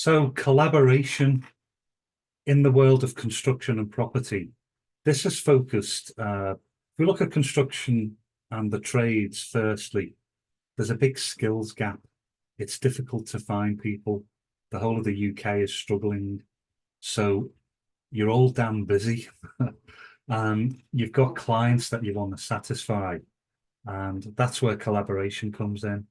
So collaboration in the world of construction and property, this is focused, if we look at construction and the trades firstly, there's a big skills gap. It's difficult to find people. The whole of the UK is struggling. So you're all damn busy. And you've got clients that you want to satisfy. And that's where collaboration comes in.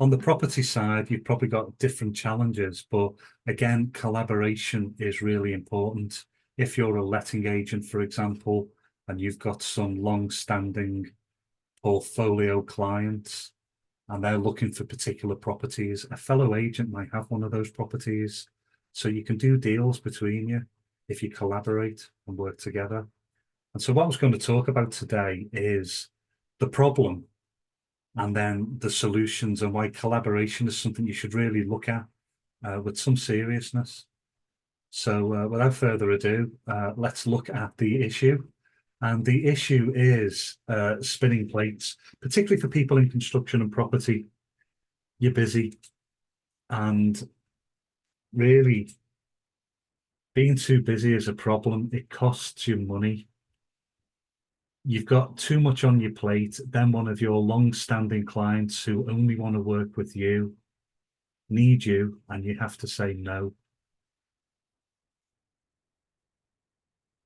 On the property side, you've probably got different challenges, but again, collaboration is really important. If you're a letting agent, for example, and you've got some long-standing portfolio clients and they're looking for particular properties, a fellow agent might have one of those properties. So you can do deals between you if you collaborate and work together. And so what I was going to talk about today is the problem and then the solutions and why collaboration is something you should really look at with some seriousness. So without further ado, let's look at the issue. And the issue is spinning plates, particularly for people in construction and property. You're busy and really being too busy is a problem. It costs you money. You've got too much on your plate, then one of your long-standing clients who only want to work with you need you, and you have to say no.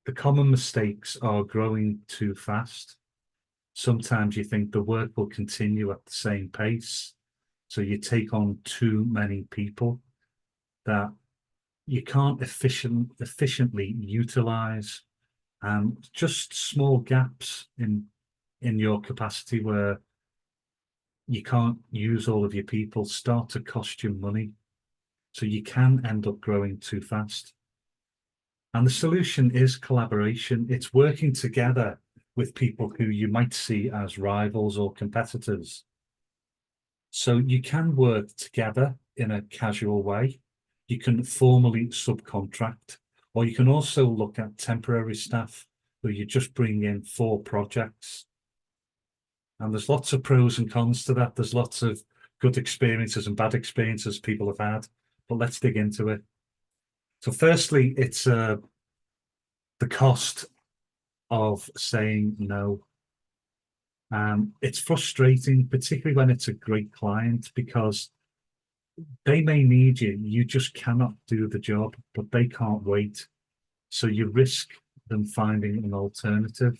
The common mistakes are growing too fast. Sometimes you think the work will continue at the same pace, so you take on too many people that you can't efficiently utilize. And just small gaps in your capacity where you can't use all of your people start to cost you money. So you can end up growing too fast. And the solution is collaboration. It's working together with people who you might see as rivals or competitors. So you can work together in a casual way. You can formally subcontract, or you can also look at temporary staff who you just bring in for projects. And there's lots of pros and cons to that. There's lots of good experiences and bad experiences people have had, but let's dig into it. So firstly, it's the cost of saying no. It's frustrating, particularly when it's a great client, because they may need you. You just cannot do the job, but they can't wait. So you risk them finding an alternative.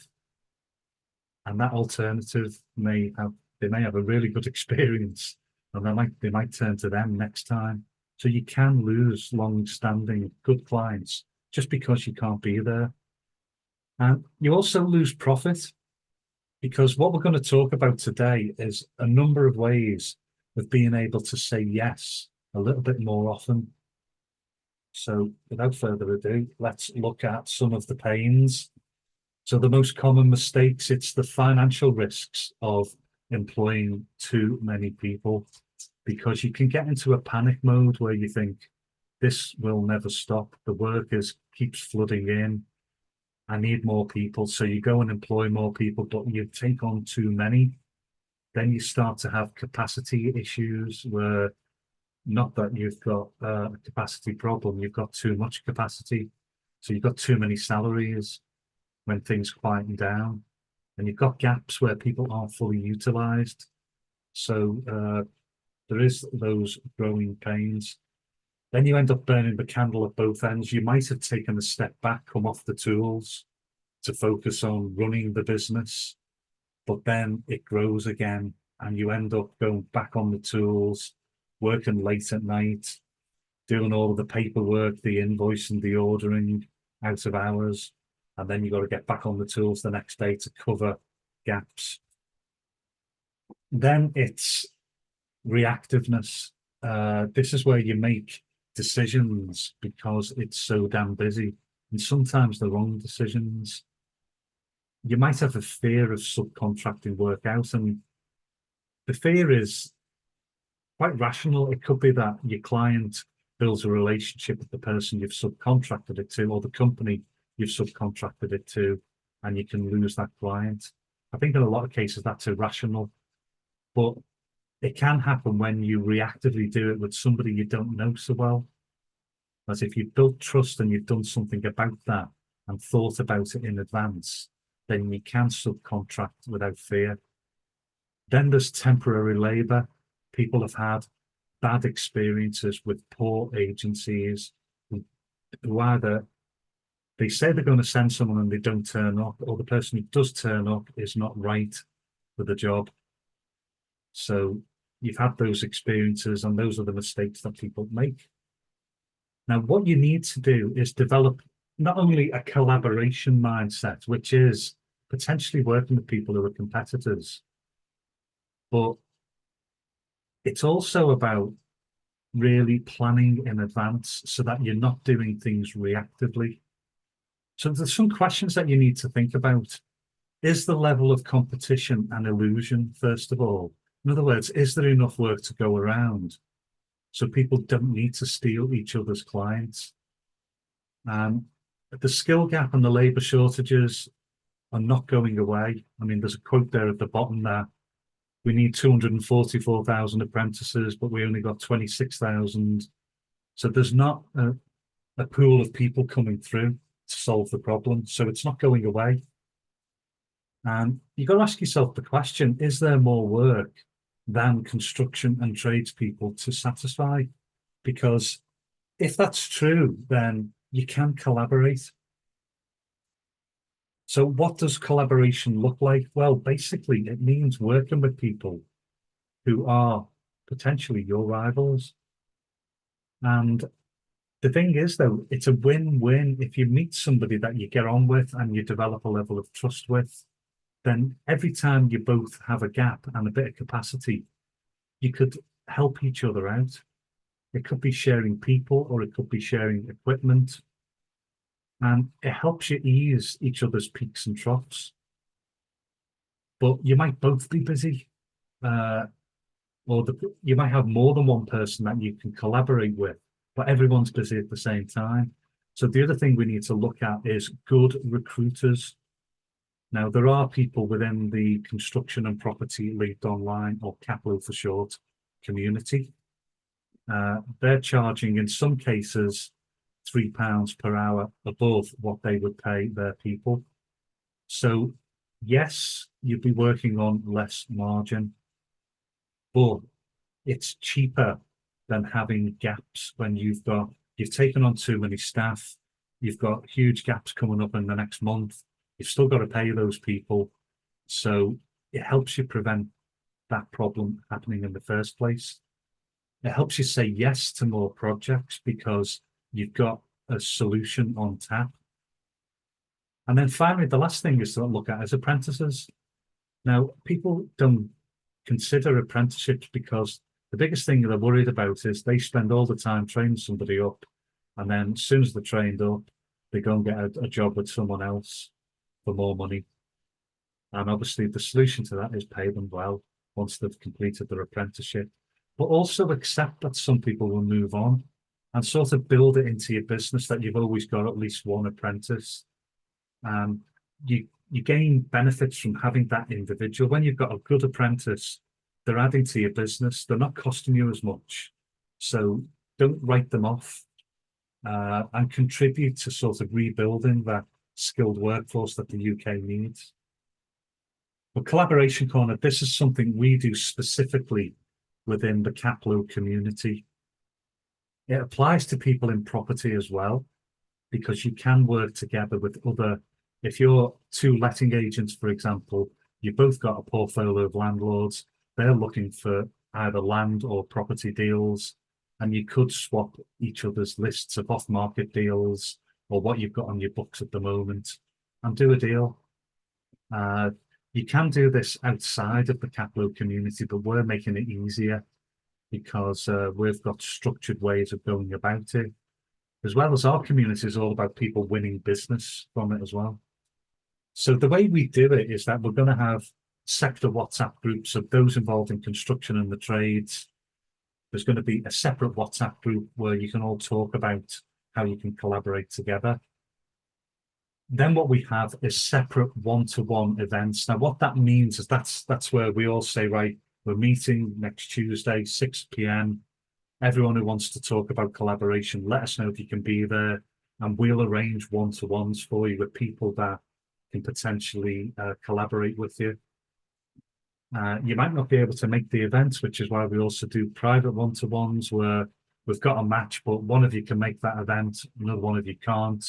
And that alternative may have a really good experience, and they might turn to them next time. So you can lose long-standing good clients just because you can't be there. And you also lose profit, because what we're going to talk about today is a number of ways of being able to say yes a little bit more often. So without further ado, let's look at some of the pains. So the most common mistakes, it's the financial risks of employing too many people, because you can get into a panic mode where you think this will never stop. The work keeps flooding in. I need more people. So you go and employ more people, but you take on too many. Then you start to have capacity issues where, not that you've got a capacity problem, you've got too much capacity. So you've got too many salaries when things quieten down, and you've got gaps where people aren't fully utilized. So there is those growing pains. Then you end up burning the candle at both ends. You might have taken a step back, come off the tools to focus on running the business, but then it grows again and you end up going back on the tools, working late at night, doing all of the paperwork, the invoicing, the ordering out of hours, and then you've got to get back on the tools the next day to cover gaps. Then it's reactiveness. This is where you make decisions because it's so damn busy, and sometimes the wrong decisions. You might have a fear of subcontracting work out, and the fear is quite rational. It could be that your client builds a relationship with the person you've subcontracted it to, or the company you've subcontracted it to, and you can lose that client. I think in a lot of cases that's irrational, but it can happen when you reactively do it with somebody you don't know so well. As if you've built trust and you've done something about that and thought about it in advance, then you can subcontract without fear. Then there's temporary labour. People have had bad experiences with poor agencies who either they say they're going to send someone and they don't turn up, or the person who does turn up is not right for the job. So you've had those experiences, and those are the mistakes that people make. Now, what you need to do is develop not only a collaboration mindset, which is potentially working with people who are competitors, but it's also about really planning in advance so that you're not doing things reactively. So there's some questions that you need to think about. Is the level of competition an illusion, first of all? In other words, is there enough work to go around so people don't need to steal each other's clients? The skill gap and the labour shortages are not going away. I mean, there's a quote there at the bottom there. We need 244,000 apprentices, but we only got 26,000. So there's not a pool of people coming through to solve the problem. So it's not going away. And you've got to ask yourself the question, is there more work than construction and tradespeople to satisfy? Because if that's true, then you can collaborate. So what does collaboration look like? Well, basically, it means working with people who are potentially your rivals. And the thing is, though, it's a win-win. If you meet somebody that you get on with and you develop a level of trust with, then every time you both have a gap and a bit of capacity, you could help each other out. It could be sharing people, or it could be sharing equipment. And it helps you ease each other's peaks and troughs. But you might both be busy, you might have more than one person that you can collaborate with, but everyone's busy at the same time. So the other thing we need to look at is good recruiters. Now, there are people within the construction and property lead online, or CAPLO for short, community. They're charging, in some cases, £3 per hour above what they would pay their people. So, yes, you'd be working on less margin, but it's cheaper than having gaps when you've taken on too many staff, you've got huge gaps coming up in the next month, you've still got to pay those people. So it helps you prevent that problem happening in the first place. It helps you say yes to more projects because you've got a solution on tap. And then finally, the last thing is to look at is apprentices. Now, people don't consider apprenticeships because the biggest thing they're worried about is they spend all the time training somebody up, and then as soon as they're trained up, they go and get a job with someone else for more money. And obviously the solution to that is pay them well once they've completed their apprenticeship, but also accept that some people will move on and sort of build it into your business that you've always got at least one apprentice. You gain benefits from having that individual. When you've got a good apprentice, they're adding to your business. They're not costing you as much. So don't write them off, and contribute to sort of rebuilding that skilled workforce that the UK needs. But Collaboration Corner, this is something we do specifically within the CAPLO community. It applies to people in property as well, because you can work together with other. If you're two letting agents, for example, you've both got a portfolio of landlords, they're looking for either land or property deals, and you could swap each other's lists of off-market deals or what you've got on your books at the moment and do a deal. You can do this outside of the CAPLO community, but we're making it easier because we've got structured ways of going about it, as well as our community is all about people winning business from it as well. So the way we do it is that we're going to have sector WhatsApp groups of those involved in construction and the trades. There's going to be a separate WhatsApp group where you can all talk about how you can collaborate together. Then what we have is separate one-to-one events. Now, what that means is that's where we all say, right, we're meeting next Tuesday, 6 p.m. everyone who wants to talk about collaboration, let us know if you can be there, and we'll arrange one-to-ones for you with people that can potentially collaborate with you. You might not be able to make the event, which is why we also do private one-to-ones where we've got a match, but one of you can make that event, another one of you can't,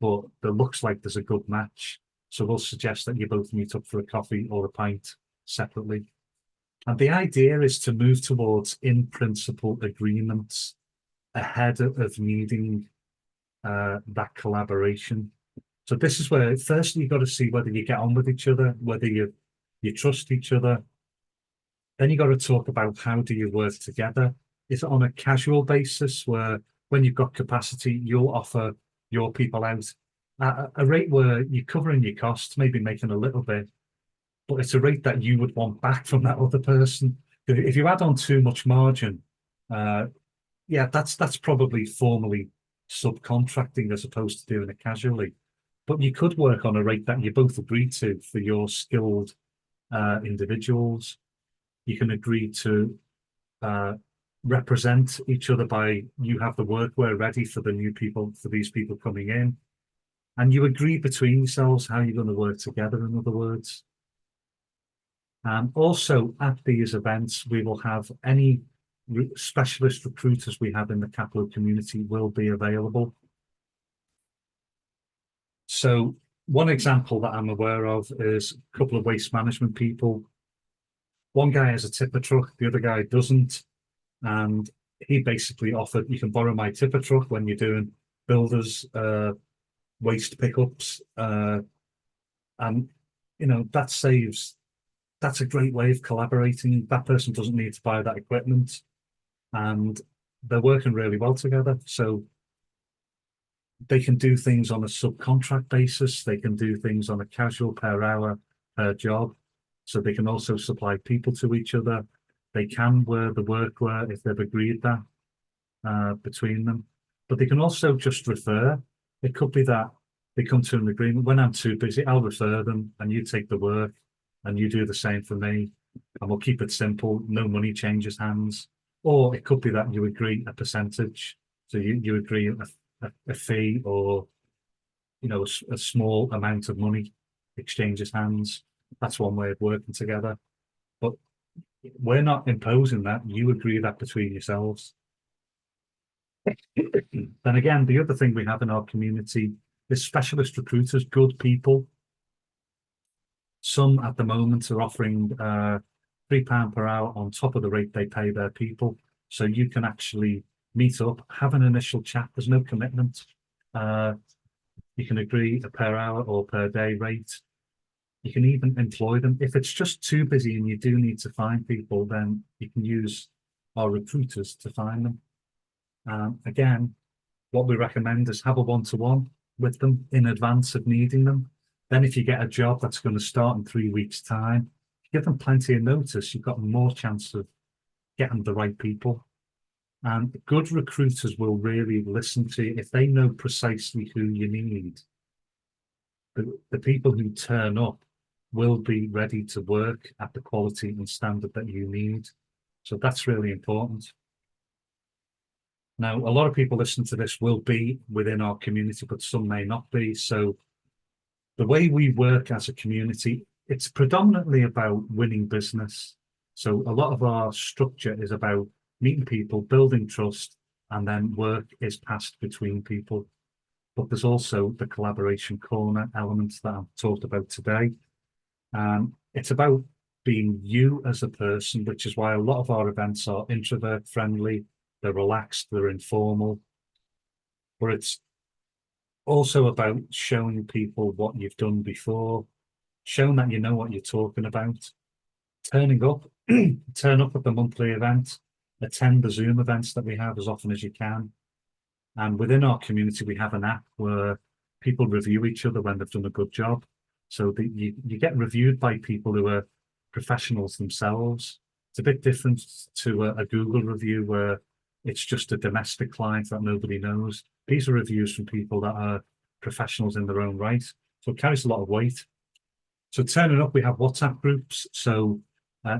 but it looks like there's a good match. So we'll suggest that you both meet up for a coffee or a pint separately. And the idea is to move towards in-principle agreements ahead of needing that collaboration. So this is where, firstly, you've got to see whether you get on with each other, whether you trust each other. Then you've got to talk about how do you work together. Is it on a casual basis where when you've got capacity, you'll offer your people out at a rate where you're covering your costs, maybe making a little bit, but it's a rate that you would want back from that other person. If you add on too much margin, yeah, that's probably formally subcontracting as opposed to doing it casually. But you could work on a rate that you both agree to for your skilled individuals. You can agree to represent each other by you have the workwear ready for the new people, for these people coming in. And you agree between yourselves how you're going to work together, in other words. Also, at these events, we will have any specialist recruiters we have in the Caplo community will be available. So one example that I'm aware of is a couple of waste management people. One guy has a tipper truck, the other guy doesn't. And he basically offered, you can borrow my tipper truck when you're doing builders waste pickups. And, you know, that's a great way of collaborating. That person doesn't need to buy that equipment. And they're working really well together. So they can do things on a subcontract basis. They can do things on a casual per hour, per job. So they can also supply people to each other. They can wear the workwear if they've agreed that between them. But they can also just refer. It could be that they come to an agreement. When I'm too busy, I'll refer them and you take the work and you do the same for me. And we'll keep it simple. No money changes hands. Or it could be that you agree a percentage. So you agree a fee or, you know, a small amount of money exchanges hands. That's one way of working together. But we're not imposing that. You agree that between yourselves. Then again, the other thing we have in our community is specialist recruiters, good people. Some at the moment are offering £3 per hour on top of the rate they pay their people. So you can actually meet up, have an initial chat. There's no commitment. You can agree a per hour or per day rate. You can even employ them. If it's just too busy and you do need to find people, then you can use our recruiters to find them. Again, what we recommend is have a one-to-one with them in advance of needing them. Then if you get a job that's going to start in 3 weeks' time, give them plenty of notice. You've got more chance of getting the right people. And good recruiters will really listen to you. If they know precisely who you need, the people who turn up will be ready to work at the quality and standard that you need. So that's really important. Now, a lot of people listening to this will be within our community, but some may not be. So the way we work as a community, it's predominantly about winning business. So a lot of our structure is about meeting people, building trust, and then work is passed between people. But there's also the collaboration corner elements that I've talked about today. It's about being you as a person, which is why a lot of our events are introvert friendly, they're relaxed, they're informal. But it's also about showing people what you've done before, showing that you know what you're talking about, turning up, turn up at the monthly event, attend the Zoom events that we have as often as you can. And within our community, we have an app where people review each other when they've done a good job. So that you get reviewed by people who are professionals themselves. It's a bit different to a Google review where it's just a domestic client that nobody knows. These are reviews from people that are professionals in their own right. So it carries a lot of weight. So turning up, we have WhatsApp groups. So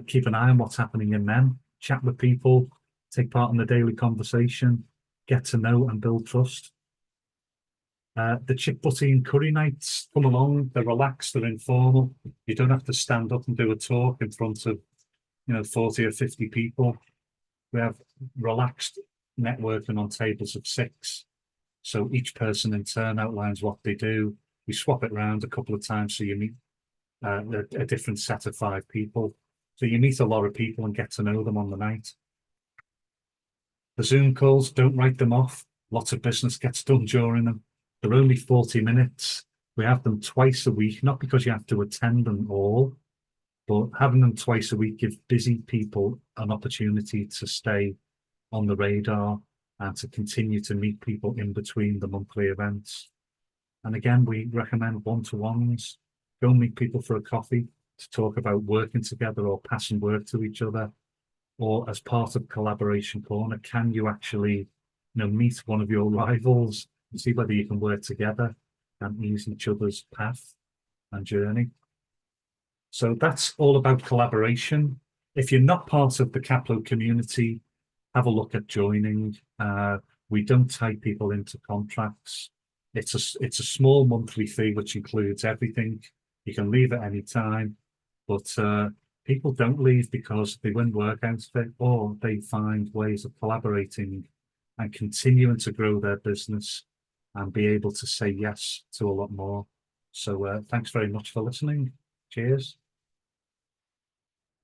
keep an eye on what's happening in them. Chat with people. take part in the daily conversation, get to know and build trust. The chip butty and curry nights come along. They're relaxed, they're informal. You don't have to stand up and do a talk in front of 40 or 50 people. We have relaxed networking on tables of 6. So each person in turn outlines what they do. We swap it around a couple of times so you meet a different set of 5 people. So you meet a lot of people and get to know them on the night. The Zoom calls, don't write them off. Lots of business gets done during them. They're only 40 minutes. We have them twice a week, not because you have to attend them all, but having them twice a week gives busy people an opportunity to stay on the radar and to continue to meet people in between the monthly events. And again, we recommend one-to-ones. Go meet people for a coffee to talk about working together or passing work to each other. Or as part of Collaboration Corner, can you actually meet one of your rivals and see whether you can work together and ease each other's path and journey? So that's all about collaboration. If you're not part of the Caplo community, have a look at joining. We don't tie people into contracts. It's a small monthly fee which includes everything. You can leave at any time, but people don't leave because they win work out of it, or they find ways of collaborating and continuing to grow their business and be able to say yes to a lot more. So thanks very much for listening. Cheers.